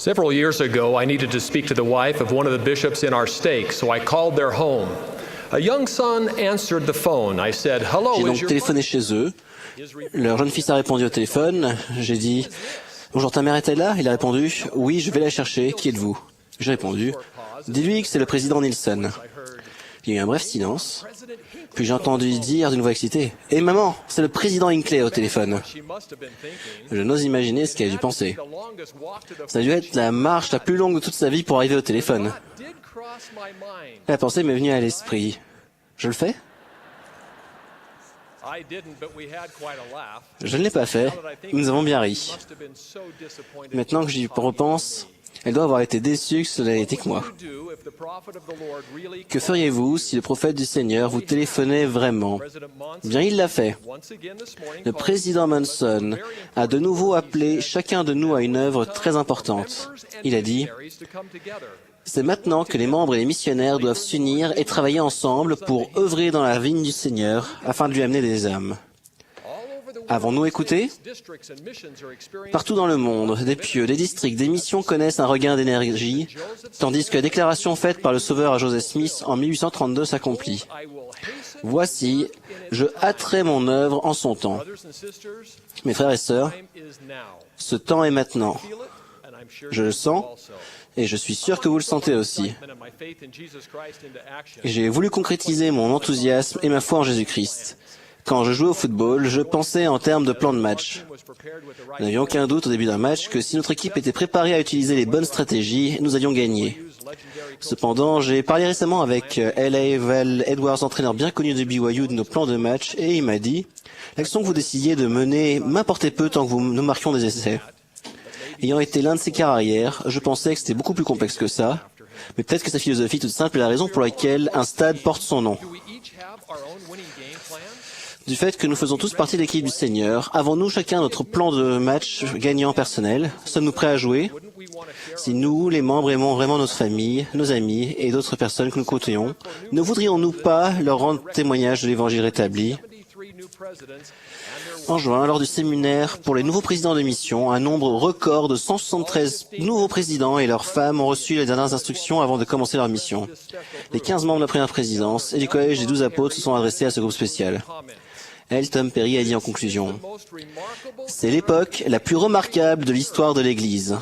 Several years ago, I needed to speak to the wife of one of the bishops in our stake, so I called their home. A young son answered the phone. I said, "Hello, J'ai is donc your téléphoné chez eux. Leur jeune fils a répondu au téléphone. J'ai dit « Bonjour, ta mère est-elle là ?» Il a répondu « Oui, je vais la chercher. Qui êtes-vous » J'ai répondu « Dis-lui que c'est le président Nilsson. » Il y a eu un bref silence. Puis j'ai entendu dire d'une voix excitée « Hé maman, c'est le président Hinckley au téléphone. » Je n'ose imaginer ce qu'elle a dû penser. Ça a dû être la marche la plus longue de toute sa vie pour arriver au téléphone. La pensée m'est venue à l'esprit. Je le fais ? Je ne l'ai pas fait, mais nous avons bien ri. Maintenant que j'y repense, elle doit avoir été déçue que cela ait été que moi. Que feriez-vous si le prophète du Seigneur vous téléphonait vraiment ? Bien, il l'a fait. Le président Monson a de nouveau appelé chacun de nous à une œuvre très importante. Il a dit « C'est maintenant que les membres et les missionnaires doivent s'unir et travailler ensemble pour œuvrer dans la vigne du Seigneur afin de lui amener des âmes. » Avons-nous écouté ? Partout dans le monde, des pieux, des districts, des missions connaissent un regain d'énergie, tandis que la déclaration faite par le Sauveur à Joseph Smith en 1832 s'accomplit. « Voici, je hâterai mon œuvre en son temps. » Mes frères et sœurs, ce temps est maintenant. Je le sens, et je suis sûr que vous le sentez aussi. J'ai voulu concrétiser mon enthousiasme et ma foi en Jésus-Christ. Quand je jouais au football, je pensais en termes de plan de match. Nous n'avions aucun doute au début d'un match que si notre équipe était préparée à utiliser les bonnes stratégies, nous allions gagner. Cependant, j'ai parlé récemment avec L.A. Val Edwards, entraîneur bien connu de BYU, de nos plans de match, et il m'a dit « L'action que vous décidiez de mener m'importait peu tant que nous marquions des essais. » Ayant été l'un de ses quarts arrière, je pensais que c'était beaucoup plus complexe que ça, mais peut-être que sa philosophie toute simple est la raison pour laquelle un stade porte son nom. Du fait que nous faisons tous partie de l'équipe du Seigneur, avons-nous chacun notre plan de match gagnant personnel ? Sommes-nous prêts à jouer ? Si nous, les membres, aimons vraiment notre famille, nos amis et d'autres personnes que nous côtoyons, ne voudrions-nous pas leur rendre témoignage de l'évangile rétabli ? En juin, lors du séminaire pour les nouveaux présidents de mission, un nombre record de 173 nouveaux présidents et leurs femmes ont reçu les dernières instructions avant de commencer leur mission. Les 15 membres de la première présidence et du collège des 12 apôtres se sont adressés à ce groupe spécial. L. Tom Perry a dit en conclusion « C'est l'époque la plus remarquable de l'histoire de l'Église.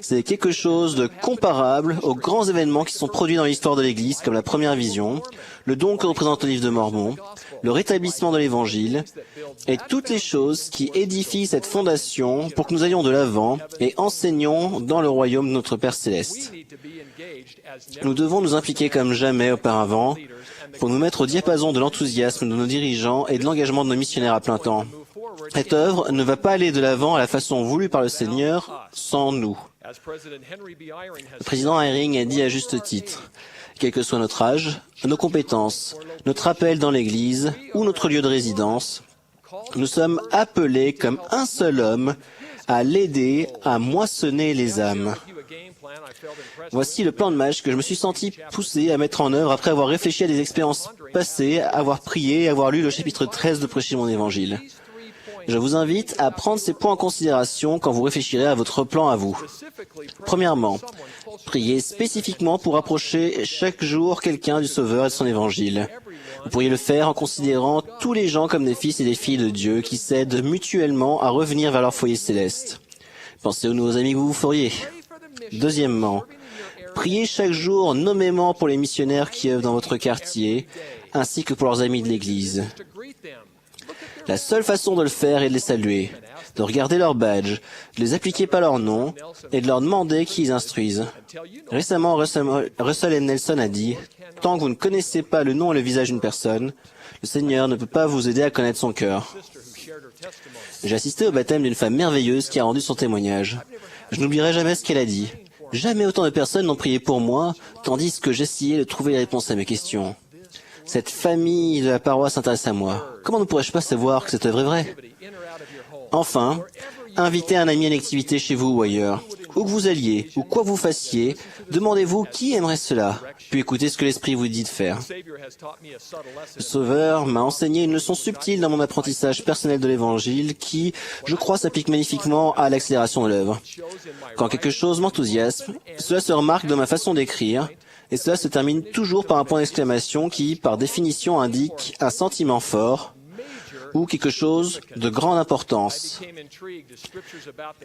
C'est quelque chose de comparable aux grands événements qui sont produits dans l'histoire de l'Église comme la première vision, le don que représente le livre de Mormon, le rétablissement de l'Évangile et toutes les choses qui édifient cette fondation pour que nous allions de l'avant et enseignions dans le royaume de notre Père Céleste. Nous devons nous impliquer comme jamais auparavant pour nous mettre au diapason de l'enthousiasme de nos dirigeants et de l'engagement de nos missionnaires à plein temps. Cette œuvre ne va pas aller de l'avant à la façon voulue par le Seigneur sans nous. Le président Eyring a dit à juste titre, quel que soit notre âge, nos compétences, notre appel dans l'Église ou notre lieu de résidence, nous sommes appelés comme un seul homme à l'aider à moissonner les âmes. Voici le plan de match que je me suis senti poussé à mettre en œuvre après avoir réfléchi à des expériences passées, avoir prié et avoir lu le chapitre 13 de Prêcher mon Évangile. Je vous invite à prendre ces points en considération quand vous réfléchirez à votre plan à vous. Premièrement, priez spécifiquement pour approcher chaque jour quelqu'un du Sauveur et de son Évangile. Vous pourriez le faire en considérant tous les gens comme des fils et des filles de Dieu qui s'aident mutuellement à revenir vers leur foyer céleste. Pensez aux nouveaux amis que vous vous feriez. Deuxièmement, priez chaque jour nommément pour les missionnaires qui œuvrent dans votre quartier, ainsi que pour leurs amis de l'Église. La seule façon de le faire est de les saluer, de regarder leur badge, de les appliquer par leur nom et de leur demander qui ils instruisent. Récemment, Russell M. Nelson a dit « Tant que vous ne connaissez pas le nom et le visage d'une personne, le Seigneur ne peut pas vous aider à connaître son cœur. » J'ai assisté au baptême d'une femme merveilleuse qui a rendu son témoignage. Je n'oublierai jamais ce qu'elle a dit. Jamais autant de personnes n'ont prié pour moi, tandis que j'essayais de trouver les réponses à mes questions. Cette famille de la paroisse s'intéresse à moi. Comment ne pourrais-je pas savoir que cette œuvre est vraie ? Enfin, invitez un ami à une activité chez vous ou ailleurs. Où où que vous alliez, ou quoi vous fassiez, demandez-vous qui aimerait cela, puis écoutez ce que l'Esprit vous dit de faire. Le Sauveur m'a enseigné une leçon subtile dans mon apprentissage personnel de l'Évangile qui, je crois, s'applique magnifiquement à l'accélération de l'œuvre. Quand quelque chose m'enthousiasme, cela se remarque dans ma façon d'écrire, et cela se termine toujours par un point d'exclamation qui, par définition, indique un sentiment fort, ou quelque chose de grande importance.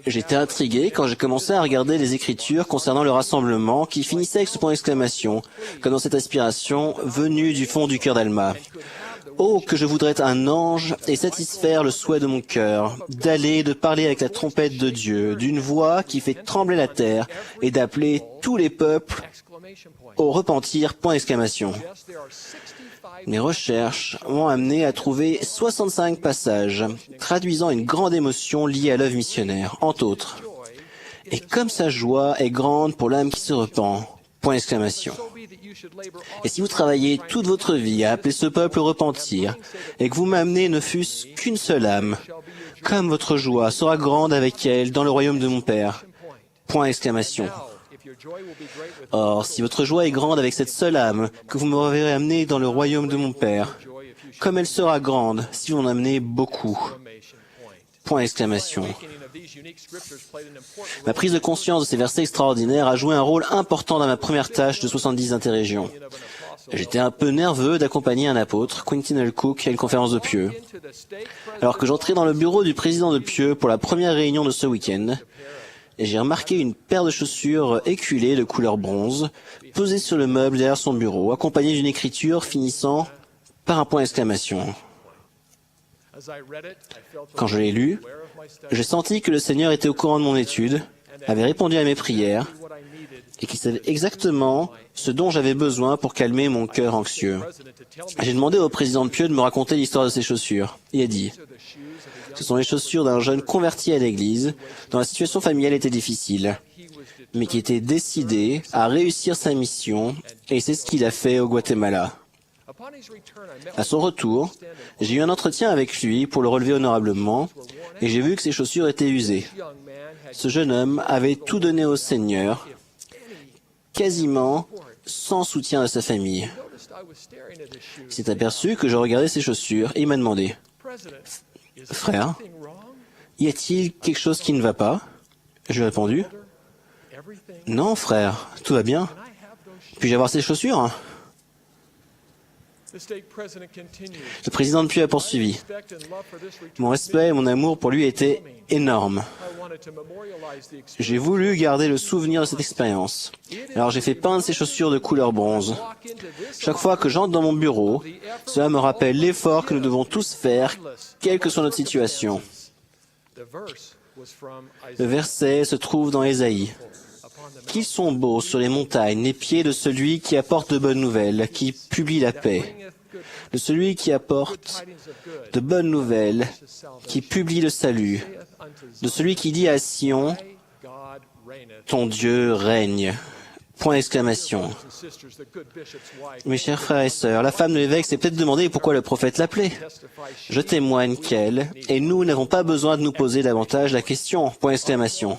J'étais intrigué quand j'ai commencé à regarder les Écritures concernant le rassemblement qui finissait avec ce point d'exclamation, comme dans cette aspiration venue du fond du cœur d'Alma. Oh, que je voudrais être un ange et satisfaire le souhait de mon cœur, d'aller, de parler avec la trompette de Dieu, d'une voix qui fait trembler la terre et d'appeler tous les peuples au repentir, point d'exclamation. Mes recherches m'ont amené à trouver 65 passages traduisant une grande émotion liée à l'œuvre missionnaire, entre autres. Et comme sa joie est grande pour l'âme qui se repent, point d'exclamation. Et si vous travaillez toute votre vie à appeler ce peuple au repentir, et que vous m'amenez ne fût-ce qu'une seule âme, comme votre joie sera grande avec elle dans le royaume de mon Père, point d'exclamation. Or, si votre joie est grande avec cette seule âme que vous m'aurez amenée dans le royaume de mon Père, comme elle sera grande si vous en amenez beaucoup. Point d'exclamation. Ma prise de conscience de ces versets extraordinaires a joué un rôle important dans ma première tâche de 70 interrégions. J'étais un peu nerveux d'accompagner un apôtre, Quentin L. Cook, à une conférence de Pieux. Alors que j'entrais dans le bureau du président de Pieux pour la première réunion de ce week-end, j'ai remarqué une paire de chaussures éculées de couleur bronze, posée sur le meuble derrière son bureau, accompagnée d'une écriture finissant par un point d'exclamation. Quand je l'ai lu, j'ai senti que le Seigneur était au courant de mon étude, avait répondu à mes prières, et qu'il savait exactement ce dont j'avais besoin pour calmer mon cœur anxieux. J'ai demandé au président de Pieux de me raconter l'histoire de ces chaussures. Il a dit: ce sont les chaussures d'un jeune converti à l'église, dont la situation familiale était difficile, mais qui était décidé à réussir sa mission, et c'est ce qu'il a fait au Guatemala. À son retour, j'ai eu un entretien avec lui pour le relever honorablement, et j'ai vu que ses chaussures étaient usées. Ce jeune homme avait tout donné au Seigneur, quasiment sans soutien de sa famille. Il s'est aperçu que je regardais ses chaussures et il m'a demandé: « Frère, y a-t-il quelque chose qui ne va pas ?» Je lui ai répondu: « Non, frère, tout va bien. Puis-je avoir ces chaussures ?» Le président de Pieux a poursuivi. Mon respect et mon amour pour lui étaient énormes. J'ai voulu garder le souvenir de cette expérience. Alors j'ai fait peindre ces chaussures de couleur bronze. Chaque fois que j'entre dans mon bureau, cela me rappelle l'effort que nous devons tous faire, quelle que soit notre situation. Le verset se trouve dans Ésaïe. Qu'ils sont beaux sur les montagnes les pieds de celui qui apporte de bonnes nouvelles, qui publie la paix. De celui qui apporte de bonnes nouvelles, qui publie le salut. De celui qui dit à Sion, ton Dieu règne. Point d'exclamation. Mes chers frères et sœurs, la femme de l'évêque s'est peut-être demandé pourquoi le prophète l'appelait. Je témoigne qu'elle, et nous n'avons pas besoin de nous poser davantage la question. Point d'exclamation.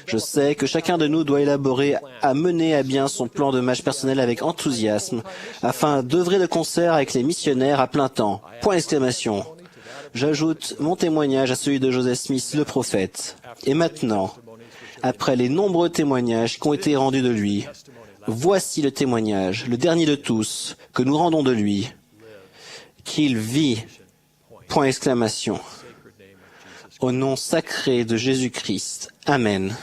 Je sais que chacun de nous doit élaborer à mener à bien son plan de marche personnel avec enthousiasme, afin d'œuvrer de concert avec les missionnaires à plein temps. Point d'exclamation. J'ajoute mon témoignage à celui de Joseph Smith, le prophète. Et maintenant, après les nombreux témoignages qui ont été rendus de lui, voici le témoignage, le dernier de tous, que nous rendons de lui, qu'il vit, point d'exclamation, au nom sacré de Jésus-Christ. Amen.